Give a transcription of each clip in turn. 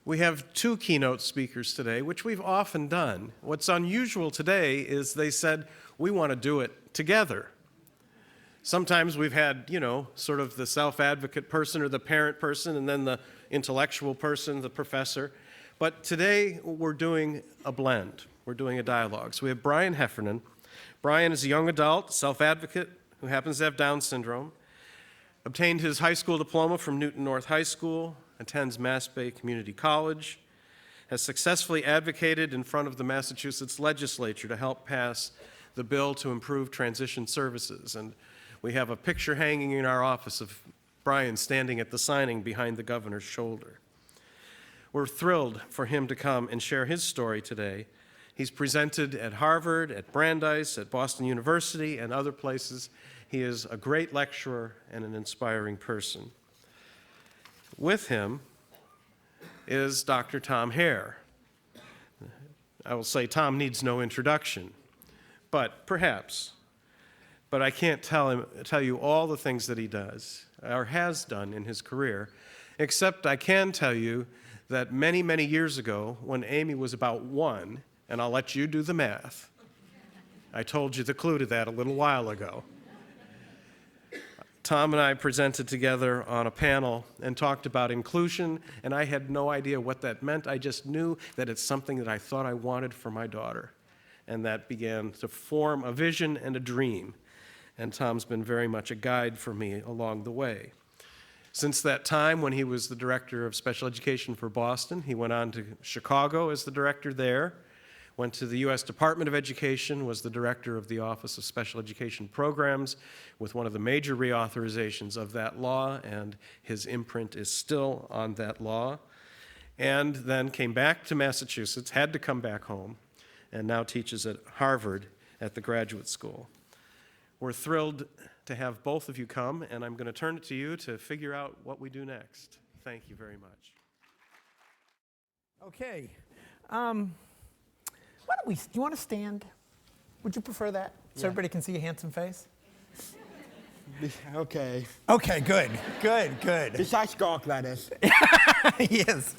We have two keynote speakers today, which we've often done. What's unusual today is they said, we want to do it together. Sometimes we've had, sort of the self-advocate person or the parent person and then the intellectual person, the professor. But today we're doing a blend. We're doing a dialogue. So we have Brian Heffernan. Brian is a young adult, self-advocate, who happens to have Down syndrome, obtained his high school diploma from Newton North High School, attends Mass Bay Community College, has successfully advocated in front of the Massachusetts legislature to help pass the bill to improve transition services. And we have a picture hanging in our office of Brian standing at the signing behind the governor's shoulder. We're thrilled for him to come and share his story today. He's presented at Harvard, at Brandeis, at Boston University, and other places. He is a great lecturer and an inspiring person. With him is Dr. Tom Hare. I will say Tom needs no introduction, but perhaps. But I can't tell you all the things that he does or has done in his career, except I can tell you that many, many years ago, when Amy was about 1, and I'll let you do the math, I told you the clue to that a little while ago. Tom and I presented together on a panel and talked about inclusion, and I had no idea what that meant. I just knew that it's something that I thought I wanted for my daughter, and that began to form a vision and a dream. And Tom's been very much a guide for me along the way. Since that time, when he was the director of special education for Boston, he went on to Chicago as the director there, went to the U.S. Department of Education, was the director of the Office of Special Education Programs with one of the major reauthorizations of that law, and his imprint is still on that law. And then came back to Massachusetts, had to come back home, and now teaches at Harvard at the graduate school. We're thrilled to have both of you come, and I'm going to turn it to you to figure out what we do next. Thank you very much. Okay. Do you want to stand? Would you prefer that? So everybody can see your handsome face? Okay. Okay, good. Good. Besides Gawk, that is. Yes.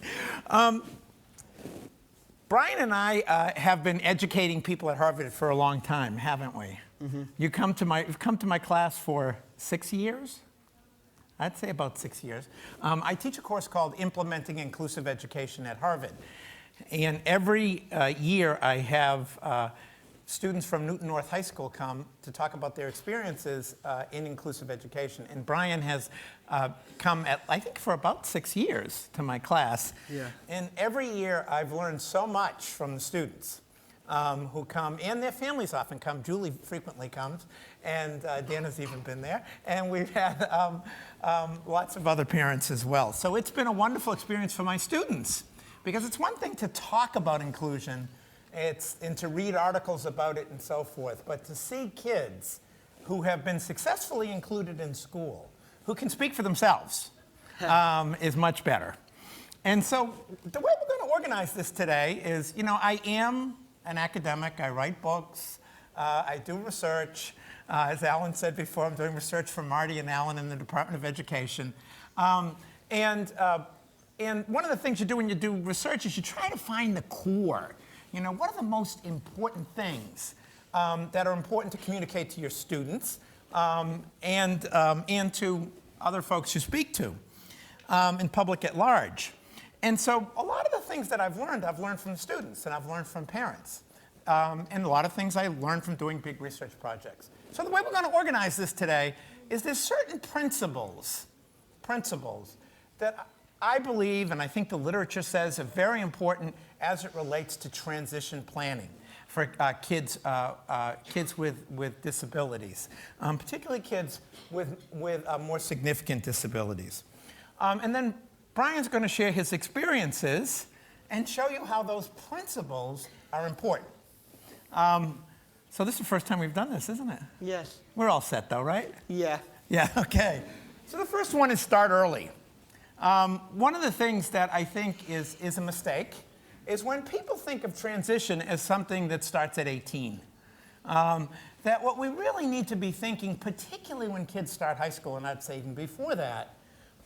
Brian and I have been educating people at Harvard for a long time, haven't we? Mm-hmm. You've come to my class for 6 years? I'd say about 6 years. I teach a course called Implementing Inclusive Education at Harvard. And every year I have students from Newton North High School come to talk about their experiences in inclusive education. And Brian has come I think for about 6 years to my class. Yeah. And every year I've learned so much from the students who come, and their families often come. Julie frequently comes, and Dana's even been there. And we've had lots of other parents as well. So it's been a wonderful experience for my students. Because it's one thing to talk about inclusion, and to read articles about it and so forth, but to see kids who have been successfully included in school, who can speak for themselves, is much better. And so the way we're going to organize this today is, I am an academic. I write books. I do research. As Alan said before, I'm doing research for Marty and Alan in the Department of Education. And one of the things you do when you do research is you try to find the core. What are the most important things that are important to communicate to your students and to other folks you speak to in public at large. And so a lot of the things that I've learned from students, and I've learned from parents. And a lot of things I learned from doing big research projects. So the way we're going to organize this today is there's certain principles that I believe, and I think the literature says, are very important as it relates to transition planning for kids with disabilities, particularly kids with more significant disabilities. And then Brian's going to share his experiences and show you how those principles are important. So this is the first time we've done this, isn't it? Yes. We're all set, though, right? Yeah. Yeah, okay. So the first one is start early. One of the things that I think is a mistake is when people think of transition as something that starts at 18. That what we really need to be thinking, particularly when kids start high school, and I'd say even before that,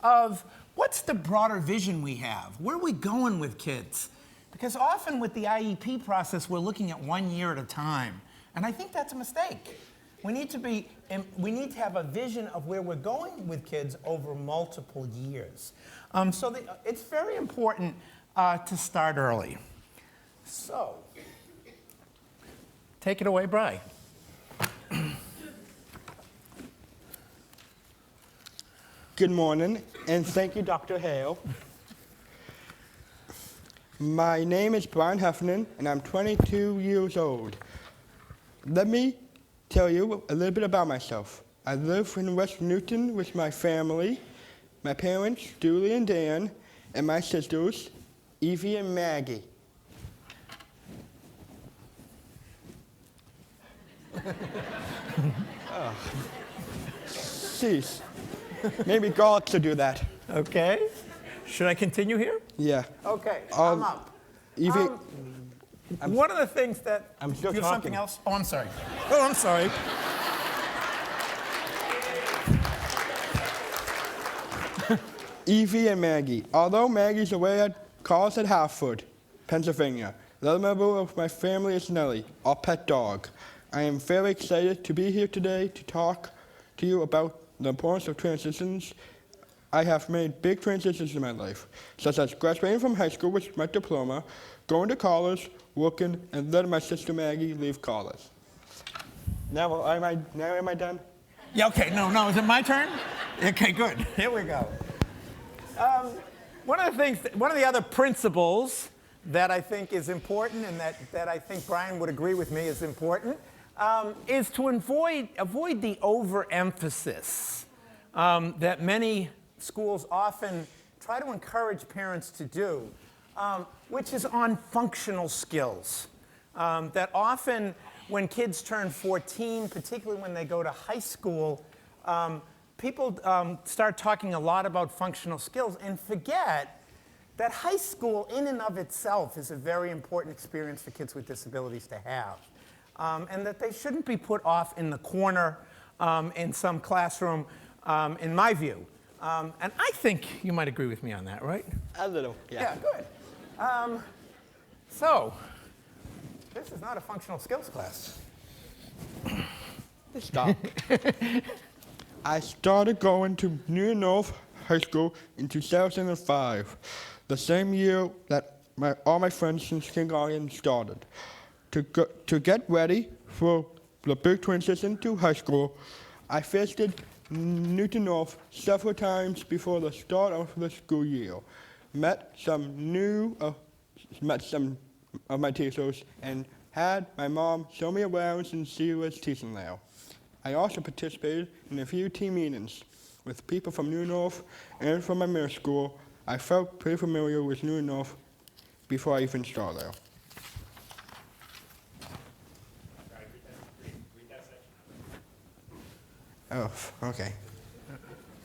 of what's the broader vision we have? Where are we going with kids? Because often with the IEP process, we're looking at 1 year at a time. And I think that's a mistake. We need to have a vision of where we're going with kids over multiple years. It's very important to start early. So, take it away, Bri. Good morning, and thank you, Dr. Hale. My name is Brian Heffernan, and I'm 22 years old. Let me tell you a little bit about myself. I live in West Newton with my family, my parents, Julie and Dan, and my sisters, Evie and Maggie. Oh. Jeez. Maybe God should do that. Okay. Should I continue here? Yeah. Okay, I'm up. Evie, One of the things that... I'm still you have something talking. else? Oh, I'm sorry. Oh, I'm sorry. Evie and Maggie. Although Maggie's away at college at Hartford, Pennsylvania, the other member of my family is Nellie, our pet dog. I am very excited to be here today to talk to you about the importance of transitions. I have made big transitions in my life, such as graduating from high school with my diploma, going to college, working, and letting my sister Maggie leave college. Now am I done? Yeah, okay, no, is it my turn? Okay, good. Here we go. One of the other principles that I think is important and that I think Brian would agree with me is important is to avoid the overemphasis that many schools often try to encourage parents to do, which is on functional skills. That often when kids turn 14, particularly when they go to high school, people start talking a lot about functional skills and forget that high school in and of itself is a very important experience for kids with disabilities to have. And that they shouldn't be put off in the corner in some classroom, in my view. And I think you might agree with me on that, right? A little, Yeah, good. So, this is not a functional skills class. Stop. I started going to New North High School in 2005, the same year that all my friends since kindergarten started. To get ready for the big transition to high school, I visited Newton North several times before the start of the school year. Met some of my teachers and had my mom show me around since she was teaching there. I also participated in a few team meetings with people from New North and from my middle school. I felt pretty familiar with New North before I even started there. Oh, okay.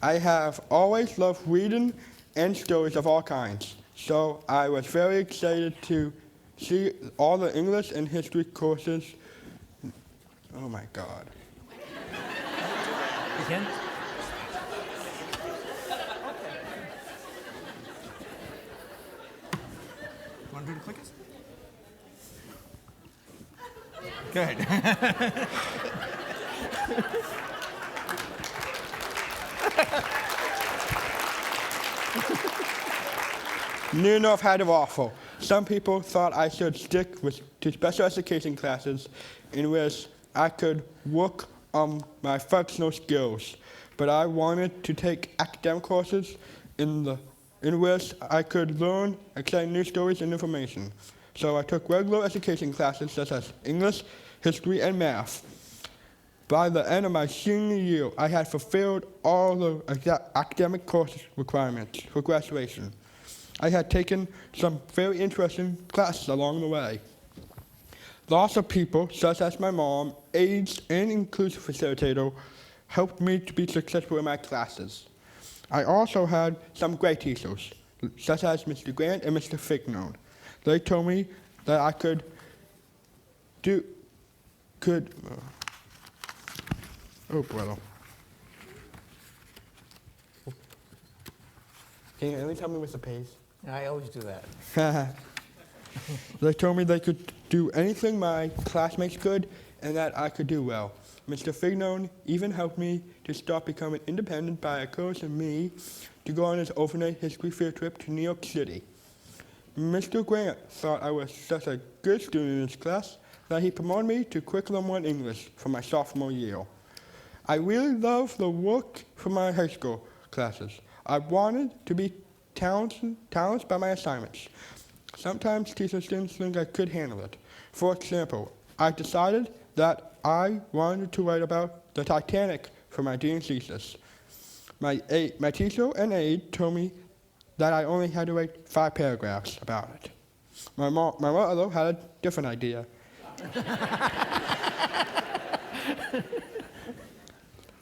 I have always loved reading and stories of all kinds, so I was very excited to see all the English and history courses. Oh my God. Again? Want to do the clickers? Good. New North had it awful. Some people thought I should stick to special education classes in which I could work on my functional skills, but I wanted to take academic courses in which I could learn exciting new stories and information. So I took regular education classes such as English, history, and math. By the end of my senior year, I had fulfilled all the academic course requirements for graduation. I had taken some very interesting classes along the way. Lots of people, such as my mom, aides, and inclusive facilitator, helped me to be successful in my classes. I also had some great teachers, such as Mr. Grant and Mr. Fignon. They told me that I could oh, brother. Can you at least help me with the pace? I always do that. They told me they could do anything my classmates could and that I could do well. Mr. Fignon even helped me to start becoming independent by encouraging me to go on his overnight history field trip to New York City. Mr. Grant thought I was such a good student in his class that he promoted me to Curriculum 1 English for my sophomore year. I really loved the work for my high school classes. I wanted to be talented by my assignments. Sometimes teachers didn't think I could handle it. For example, I decided that I wanted to write about the Titanic for my dean's thesis. My teacher and aide told me that I only had to write 5 paragraphs about it. My mother had a different idea.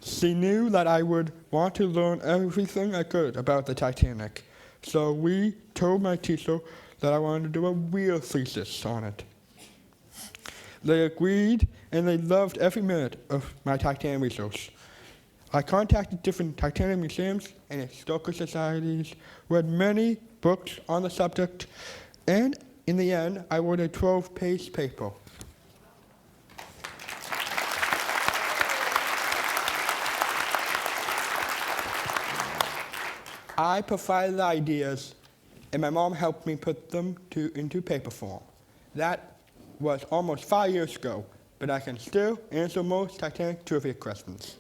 She knew that I would want to learn everything I could about the Titanic, so we told my teacher that I wanted to do a real thesis on it. They agreed, and they loved every minute of my Titanic research. I contacted different Titanic museums and historical societies, read many books on the subject, and in the end, I wrote a 12-page paper. I provided the ideas, and my mom helped me put them into paper form. That was almost 5 years ago, but I can still answer most Titanic trivia questions.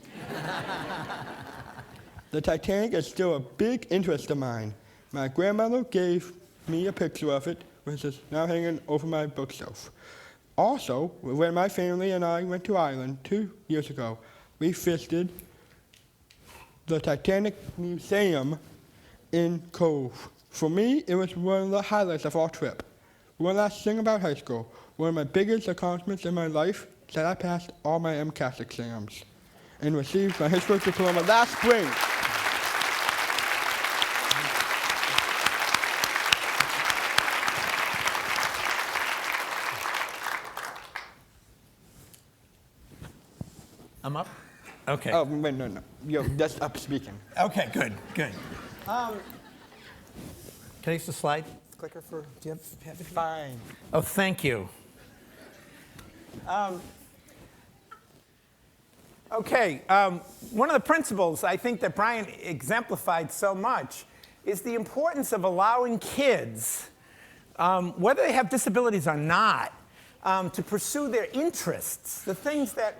The Titanic is still a big interest of mine. My grandmother gave me a picture of it, which is now hanging over my bookshelf. Also, when my family and I went to Ireland 2 years ago, we visited the Titanic Museum in Cove. For me, it was one of the highlights of our trip. One last thing about high school. One of my biggest accomplishments in my life is that I passed all my MCAS exams and received my history diploma last spring. I'm up? Okay. Oh, wait, no. Yo, that's up speaking. Okay, good. Can I use the slide clicker for, do you have it? Fine. Oh, thank you. Okay, one of the principles I think that Brian exemplified so much is the importance of allowing kids, whether they have disabilities or not, to pursue their interests, the things that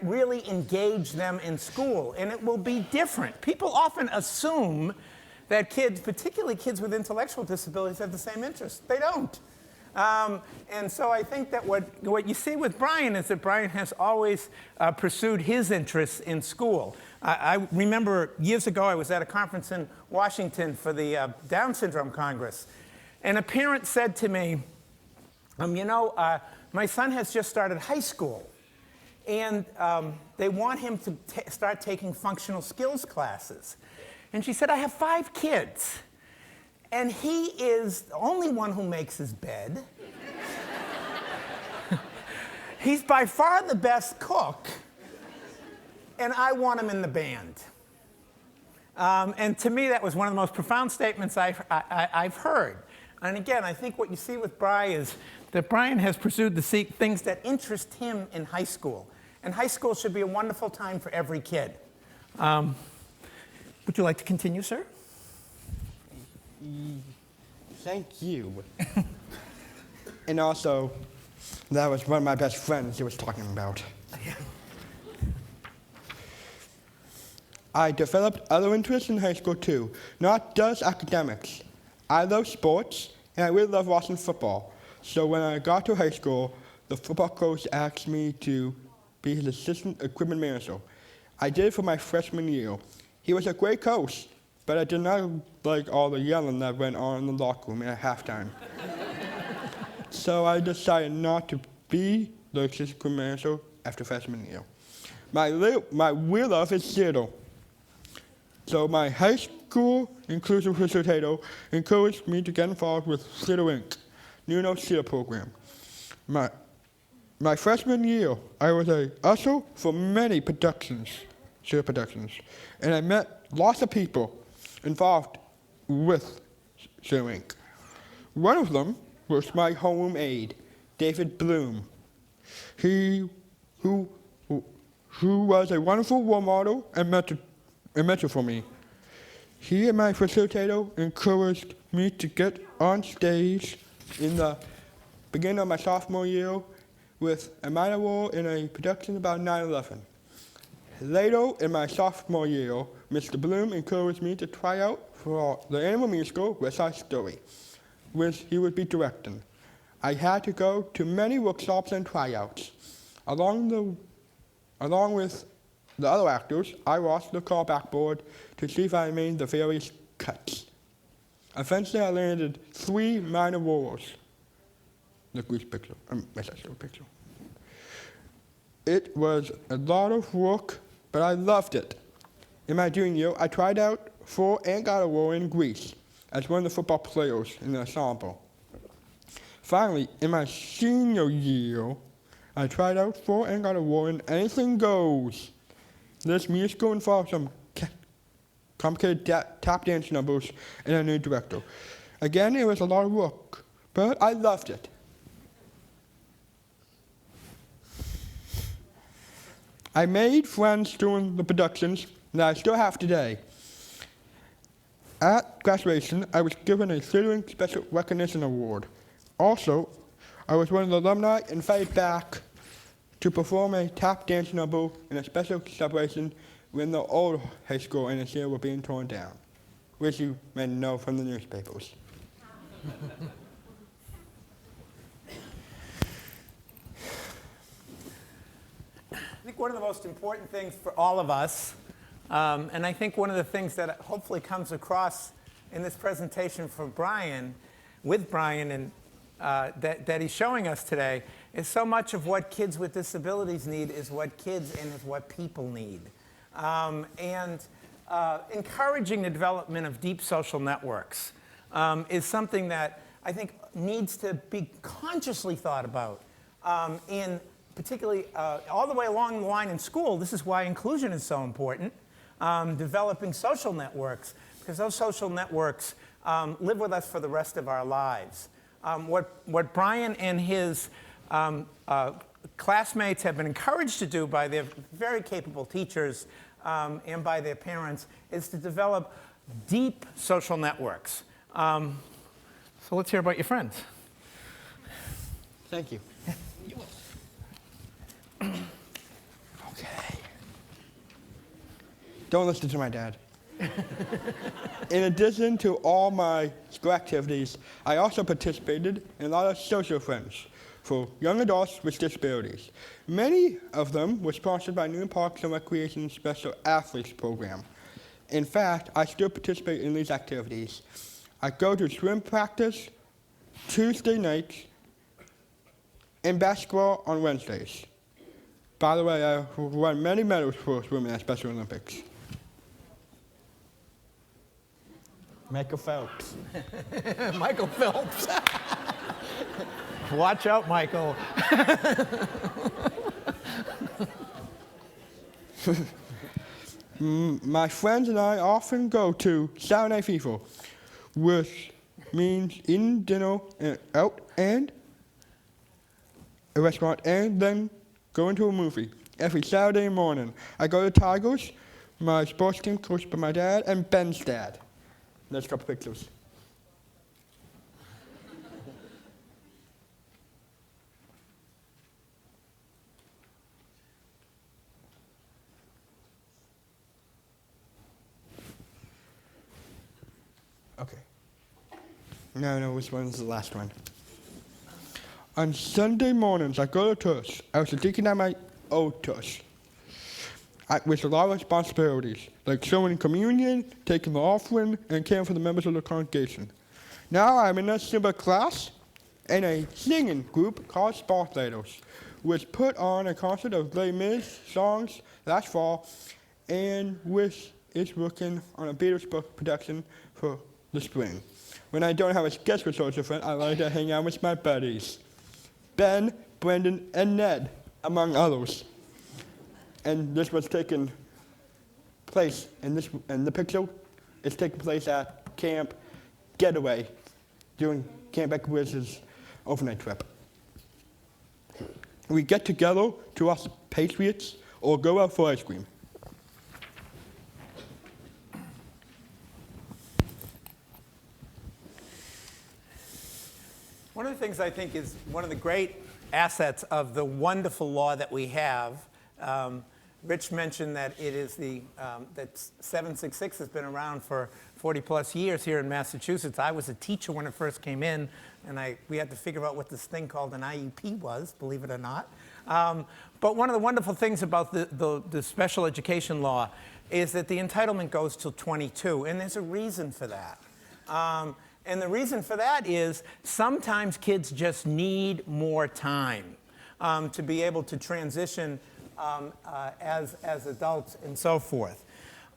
really engage them in school, and it will be different. People often assume that kids, particularly kids with intellectual disabilities, have the same interests. They don't. And so I think that what you see with Brian is that Brian has always pursued his interests in school. I remember years ago I was at a conference in Washington for the Down Syndrome Congress, and a parent said to me, my son has just started high school, and they want him to start taking functional skills classes. And she said, I have 5 kids, and he is the only one who makes his bed. He's by far the best cook, and I want him in the band. And to me, that was one of the most profound statements I've heard. And again, I think what you see with Brian is that Brian has pursued things that interest him in high school. And high school should be a wonderful time for every kid. Would you like to continue, sir? Thank you. And also, that was one of my best friends he was talking about. I developed other interests in high school too, not just academics. I love sports, and I really love watching football. So when I got to high school, the football coach asked me to be his assistant equipment manager. I did it for my freshman year. He was a great coach, but I did not like all the yelling that went on in the locker room at halftime. So I decided not to be the assistant equipment manager after freshman year. My real love is theater. So my high school inclusive facilitator encouraged me to get involved with Theater Inc., Nuno's theater program. My freshman year, I was a usher for many theater productions, and I met lots of people involved with Inc. One of them was my home aide, David Bloom. Who was a wonderful role model and mentor for me. He and my facilitator encouraged me to get on stage in the beginning of my sophomore year with a minor role in a production about 9/11. Later in my sophomore year, Mr. Bloom encouraged me to try out for the animal musical West Side Story, which he would be directing. I had to go to many workshops and tryouts. Along with the other actors, I watched the callback board to see if I made the various cuts. Eventually, I landed 3 minor roles. The Goose picture, West Side Story picture. It was a lot of work, but I loved it. In my junior year, I tried out for and got a role in Grease as one of the football players in the ensemble. Finally, in my senior year, I tried out for and got a role in Anything Goes. This musical involves some complicated tap dance numbers and a new director. Again, it was a lot of work, but I loved it. I made friends during the productions that I still have today. At graduation, I was given a Citizen Special Recognition Award. Also, I was one of the alumni invited back to perform a tap dance number in a special celebration when the old high school and its year were being torn down, which you may know from the newspapers. I think one of the most important things for all of us, and I think one of the things that hopefully comes across in this presentation for Brian, with Brian, and that he's showing us today, is so much of what kids with disabilities need is what kids and is what people need. Encouraging the development of deep social networks is something that I think needs to be consciously thought about in particularly all the way along the line in school. This is why inclusion is so important, developing social networks, because those social networks live with us for the rest of our lives. What Brian and his classmates have been encouraged to do by their very capable teachers and by their parents is to develop deep social networks. So let's hear about your friends. Thank you. Okay. Don't listen to my dad. In addition to all my school activities, I also participated in a lot of social friends for young adults with disabilities. Many of them were sponsored by Newton Parks and Recreation Special Athletes Program. In fact, I still participate in these activities. I go to swim practice Tuesday nights and basketball on Wednesdays. By the way, I won many medals for swimming at Special Olympics. Michael Phelps. Michael Phelps. Watch out, Michael. My friends and I often go to Saturday Night Fever, which means eating dinner out and a restaurant and then going to a movie every Saturday morning. I go to Tigers, my sports team coached by my dad, and Ben's dad. Let's drop pictures. Okay. No, which one's the last one? On Sunday mornings, I go to church. I was a deacon at my old church, with a lot of responsibilities, like showing communion, taking the offering, and caring for the members of the congregation. Now I'm in a Simba class and a singing group called Sparklators, which put on a concert of Les Mis songs last fall, and which is working on a Beatles book production for the spring. When I don't have a schedule social friend, I like to hang out with my buddies, Ben, Brendan, and Ned, among others. And this was taking place, and the picture is taking place at Camp getaway during Camp Equiz's overnight trip. We get together to watch the Patriots or go out for ice cream. One of the things I think is one of the great assets of the wonderful law that we have, Rich mentioned that it is that 766 has been around for 40 plus years here in Massachusetts. I was a teacher when it first came in, and we had to figure out what this thing called an IEP was, believe it or not. But one of the wonderful things about the special education law is that the entitlement goes till 22, and there's a reason for that. And the reason for that is sometimes kids just need more time to be able to transition as adults and so forth.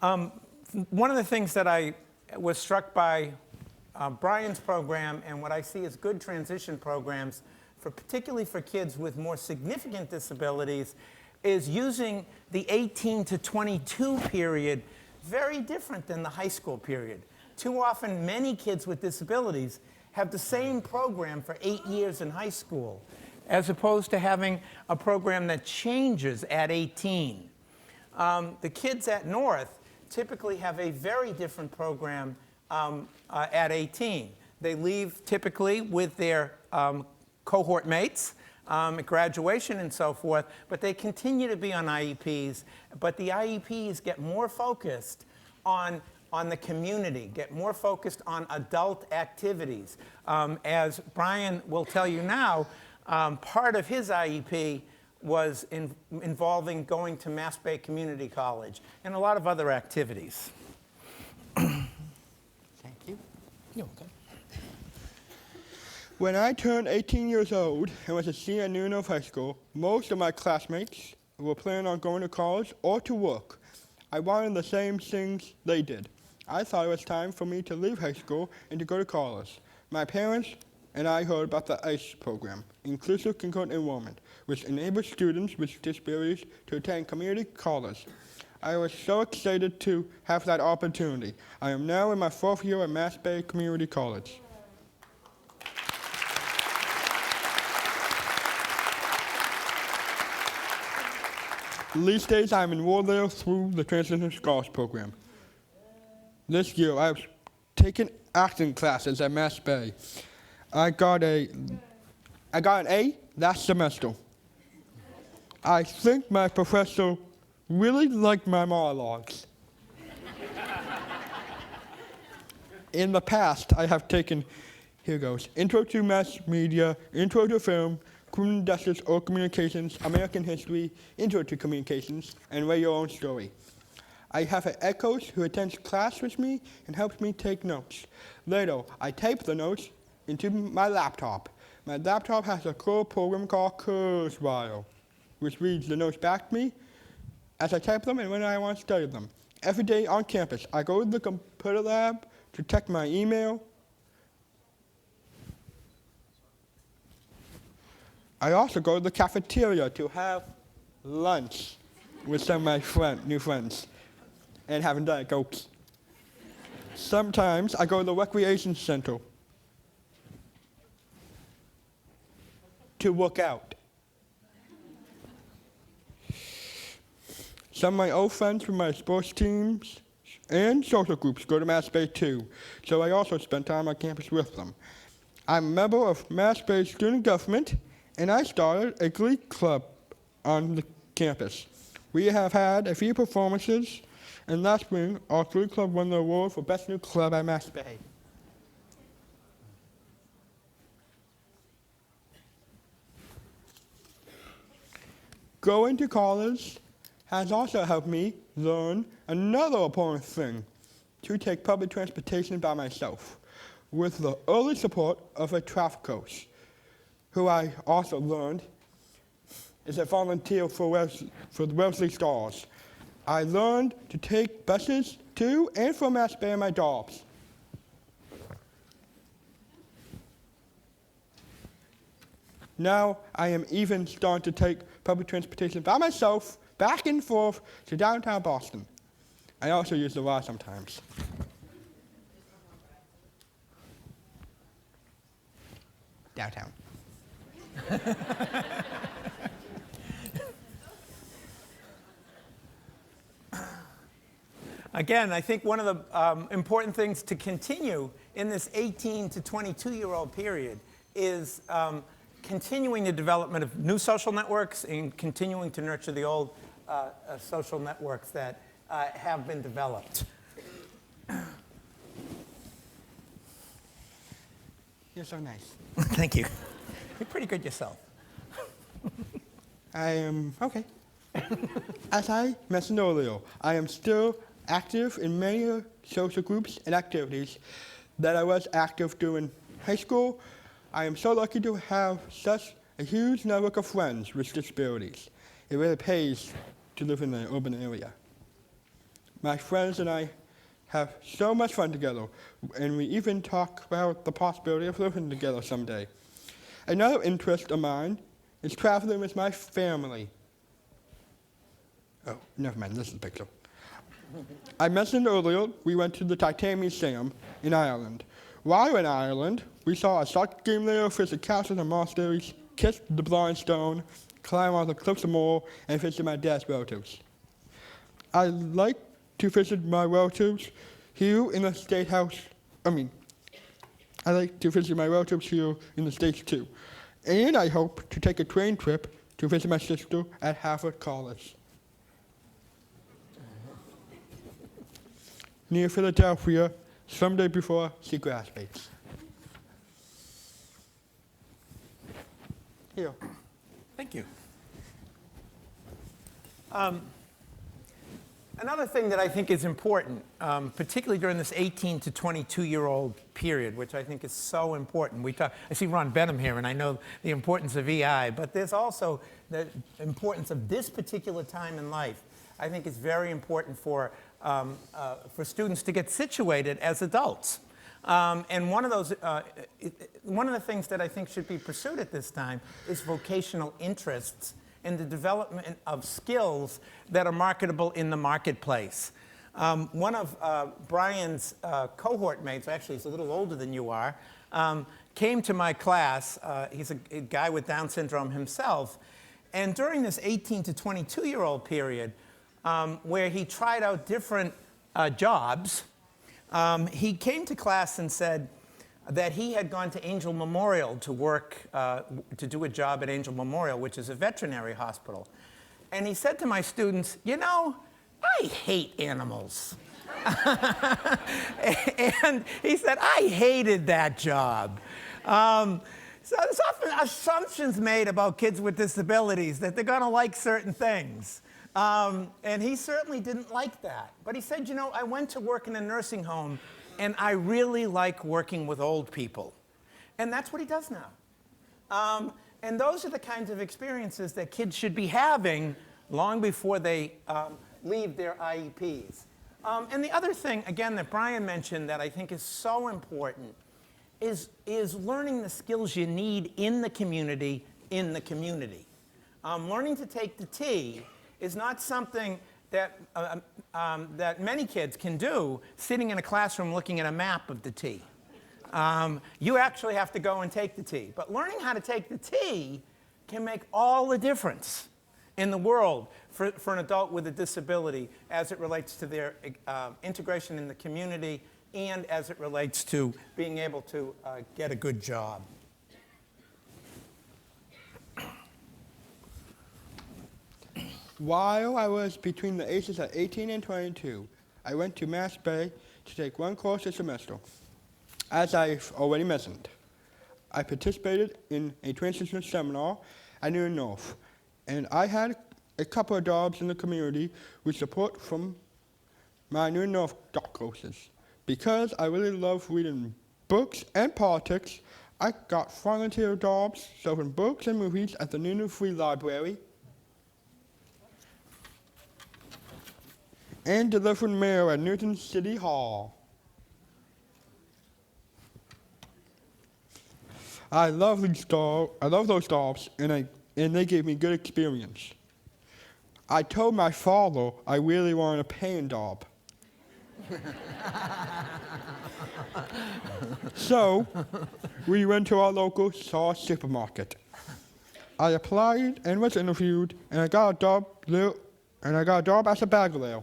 One of the things that I was struck by Brian's program and what I see as good transition programs, particularly for kids with more significant disabilities, is using the 18 to 22 period very different than the high school period. Too often, many kids with disabilities have the same program for 8 years in high school, as opposed to having a program that changes at 18. The kids at North typically have a very different program at 18. They leave typically with their cohort mates at graduation and so forth, but they continue to be on IEPs, but the IEPs get more focused on the community, get more focused on adult activities. As Brian will tell you now, part of his IEP was involving going to Mass Bay Community College and a lot of other activities. Thank you. You're okay. When I turned 18 years old and was a senior at Newnham High School, most of my classmates were planning on going to college or to work. I wanted the same things they did. I thought it was time for me to leave high school and to go to college. My parents and I heard about the ICE program, Inclusive Concurrent Enrollment, which enables students with disabilities to attend community college. I was so excited to have that opportunity. I am now in my 4th year at Mass Bay Community College. These days, I'm enrolled there through the Transition Scholars Program. This year, I've taken acting classes at Mass Bay. I got an A last semester. I think my professor really liked my monologues. In the past, I have taken, here goes, Intro to Mass Media, Intro to Film, Criminal Justice or Communications, American History, Intro to Communications, and Write Your Own Story. I have an ed coach who attends class with me and helps me take notes. Later, I type the notes into my laptop. My laptop has a cool program called Kurzweil, which reads the notes back to me as I type them and when I want to study them. Every day on campus, I go to the computer lab to check my email. I also go to the cafeteria to have lunch with some of my new friends and having Diet Cokes. Sometimes I go to the recreation center to work out. Some of my old friends from my sports teams and social groups go to Mass Bay too, so I also spend time on campus with them. I'm a member of Mass Bay Student Government, and I started a Glee Club on the campus. We have had a few performances, and last spring, our Glee Club won the award for Best New Club at Mass Bay. Going to college has also helped me learn another important thing, to take public transportation by myself, with the early support of a traffic coach, who I also learned is a volunteer for the Wellesley Stars. I learned to take buses to and from Mass Bay in my jobs. Now I am even starting to take public transportation by myself back and forth to downtown Boston. I also use the Y sometimes. downtown. Again, I think one of the important things to continue in this 18 to 22-year-old period is continuing the development of new social networks and continuing to nurture the old social networks that have been developed. You're so nice. Thank you. You're pretty good yourself. I am, okay. As I mentioned earlier, I am still active in many social groups and activities that I was active during high school. I am so lucky to have such a huge network of friends with disabilities. It really pays to live in an urban area. My friends and I have so much fun together, and we even talk about the possibility of living together someday. Another interest of mine is traveling with my family. Oh, never mind, this is a picture. I mentioned earlier we went to the Titanic Museum in Ireland. While in Ireland, we saw a soccer game there, visit castles and monasteries, kiss the Blind Stone, climb on the cliffs of Moher, and visit my dad's relatives. I like to visit my relatives here in the State House. I like to visit my relatives here in the States too. And I hope to take a train trip to visit my sister at Harvard College. Near Philadelphia, someday before she graduates. Here. Thank you. Another thing that I think is important, particularly during this 18 to 22-year-old period, which I think is so important. I see Ron Benham here, and I know the importance of EI, but there's also the importance of this particular time in life. I think it's very important for students to get situated as adults. And one of the things that I think should be pursued at this time is vocational interests and the development of skills that are marketable in the marketplace. One of Brian's cohort mates, actually he's a little older than you are, came to my class. He's a guy with Down syndrome himself. And during this 18 to 22-year-old period, where he tried out different jobs, he came to class and said that he had gone to Angel Memorial to work, to do a job at Angel Memorial, which is a veterinary hospital. And he said to my students, you know, I hate animals. And he said, I hated that job. So there's often assumptions made about kids with disabilities that they're going to like certain things. And he certainly didn't like that. But he said, you know, I went to work in a nursing home, and I really like working with old people. And that's what he does now. And those are the kinds of experiences that kids should be having long before they leave their IEPs. And the other thing, again, that Brian mentioned that I think is so important is learning the skills you need in the community, Learning to take the T is not something that, that many kids can do sitting in a classroom looking at a map of the T. You actually have to go and take the T. But learning how to take the T can make all the difference in the world for an adult with a disability as it relates to their integration in the community and as it relates to being able to get a good job. While I was between the ages of 18 and 22, I went to Mass Bay to take one course a semester. As I've already mentioned, I participated in a transition seminar at New North, and I had a couple of jobs in the community with support from my New North doc courses. Because I really love reading books and politics, I got volunteer jobs serving books and movies at the New North Free Library and delivering mail at Newton City Hall. I love those jobs, and they gave me good experience. I told my father I really wanted a paying job. So, we went to our local Saw supermarket. I applied and was interviewed, and I got a job there, and I got a job as a bag layer.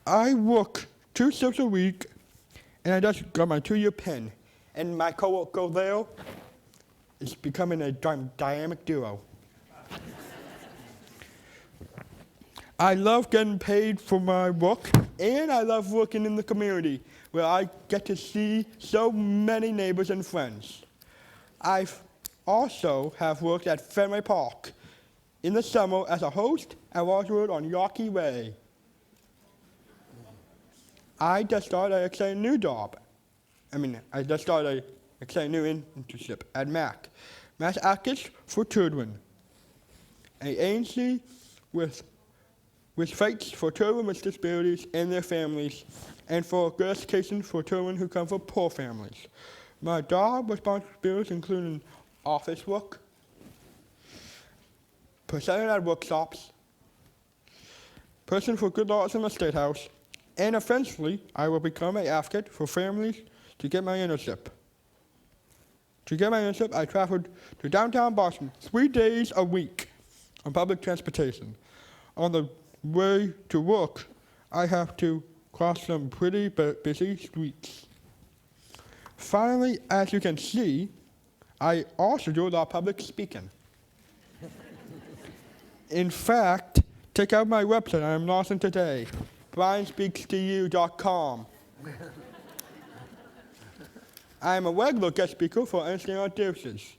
I work 2 shifts a week, and I just got my 2-year pin. And my coworker there is becoming a dynamic duo. I love getting paid for my work, and I love working in the community, where I get to see so many neighbors and friends. I also have worked at Fenway Park in the summer as a host at Wadsworth on Yawkey Way. I just started an exciting new job. I just started an exciting new internship at MAC, Mass Actors for Children, an agency which fights for children with disabilities and their families, and for good education for children who come from poor families. My job responsibilities include office work, presenting at workshops, person for good laws in the State House, and eventually I will become an advocate for families to get my internship. To get my internship, I traveled to downtown Boston 3 days a week on public transportation. On the way to work, I have to cross some pretty busy streets. Finally, as you can see, I also do a lot of public speaking. In fact, check out my website. I'm launching today, brianspeakstoyou.com. I'm a regular guest speaker for Einstein Audacious,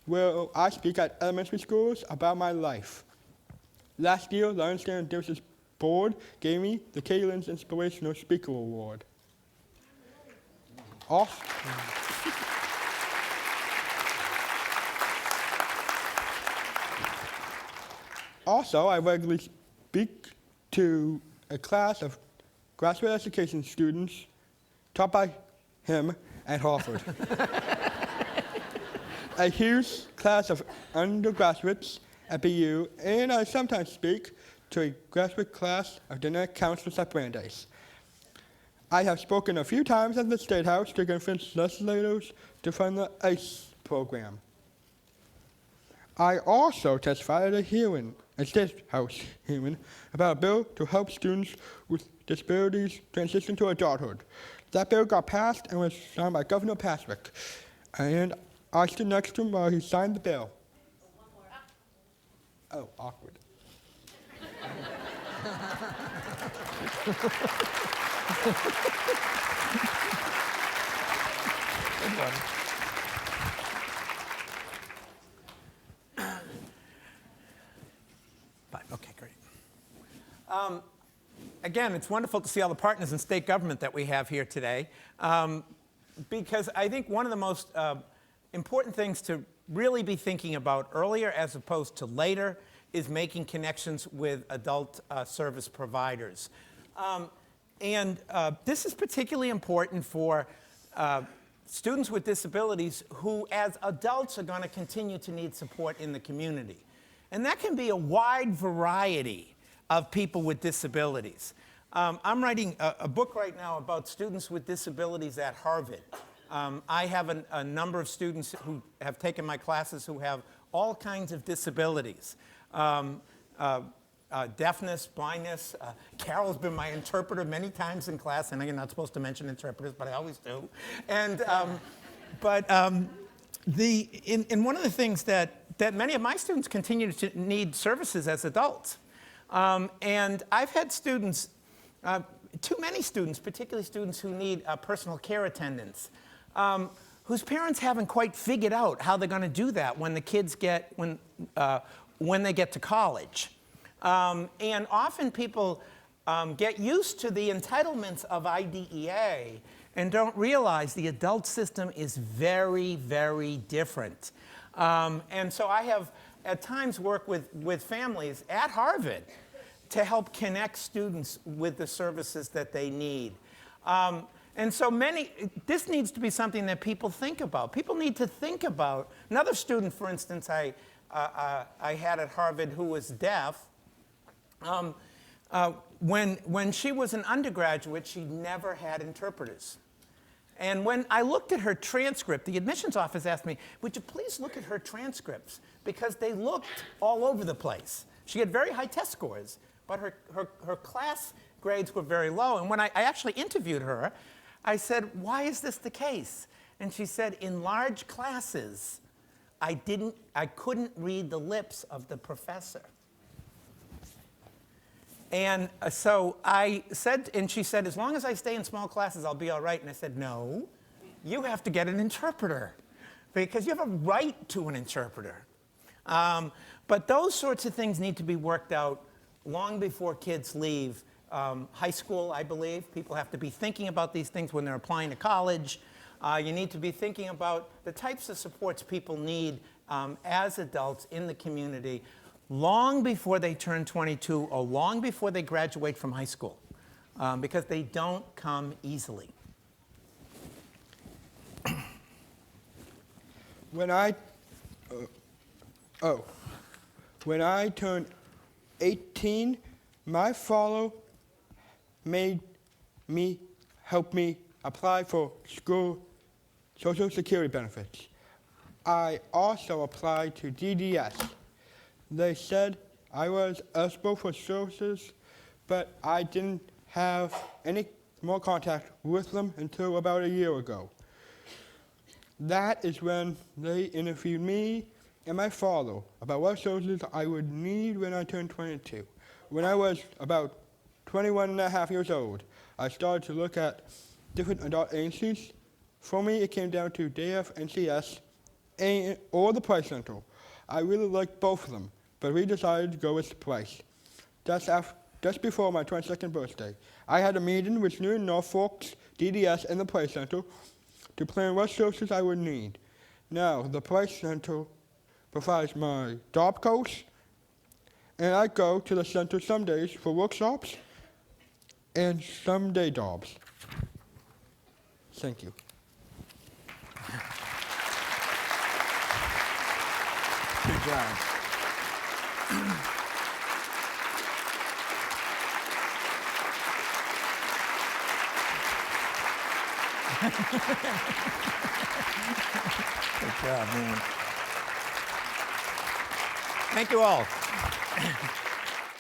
where I speak at elementary schools about my life. Last year, the Einstein Audacious board gave me the Kaylin's Inspirational Speaker Award. Also, I regularly speak to a class of graduate education students taught by him at Harvard. A huge class of undergraduates at BU, and I sometimes speak to a graduate class of genetic counselors at Brandeis. I have spoken a few times at the State House to convince legislators to fund the ICE program. I also testified at a State House hearing about a bill to help students with disabilities transition to adulthood. That bill got passed and was signed by Governor Patrick, and I stood next to him while he signed the bill. Oh, awkward. Good one. Fine. Okay, great. Again, it's wonderful to see all the partners in state government that we have here today, because I think one of the most important things to really be thinking about earlier as opposed to later is making connections with adult service providers. This is particularly important for students with disabilities who, as adults, are going to continue to need support in the community. And that can be a wide variety of people with disabilities. I'm writing a book right now about students with disabilities at Harvard. I have a number of students who have taken my classes who have all kinds of disabilities. Deafness, blindness. Carol's been my interpreter many times in class, and I'm not supposed to mention interpreters, but I always do. And one of the things that many of my students continue to need services as adults. And I've had students, too many students, particularly students who need personal care attendants, whose parents haven't quite figured out how they're going to do that when the kids when they get to college. And often people get used to the entitlements of IDEA and don't realize the adult system is very, very different. And so I have at times worked with families at Harvard to help connect students with the services that they need. And so this needs to be something that people think about. People need to think about. Another student, for instance, I had at Harvard who was deaf, When she was an undergraduate, she never had interpreters. And when I looked at her transcript, the admissions office asked me, would you please look at her transcripts? Because they looked all over the place. She had very high test scores, but her class grades were very low. And when I actually interviewed her, I said, why is this the case? And she said, in large classes, I couldn't read the lips of the professor. And so I said, and she said, as long as I stay in small classes, I'll be all right. And I said, no, you have to get an interpreter because you have a right to an interpreter. But those sorts of things need to be worked out long before kids leave high school, I believe. People have to be thinking about these things when they're applying to college. You need to be thinking about the types of supports people need as adults in the community long before they turn 22 or long before they graduate from high school, because they don't come easily. When I turned 18, my father helped me apply for school Social Security benefits. I also applied to DDS. They said I was eligible for services, but I didn't have any more contact with them until about a year ago. That is when they interviewed me and my father about what services I would need when I turned 22. When I was about 21 and a half years old, I started to look at different adult agencies. For me, it came down to DAF, NCS, or the Price Center. I really liked both of them, but we decided to go with the Price. Just before my 22nd birthday, I had a meeting with New Norfolk's DDS and the Price Center to plan what services I would need. Now, the Price Center provides my job coach, and I go to the center some days for workshops and some day jobs. Thank you. Good job. Good job, man. Thank you all.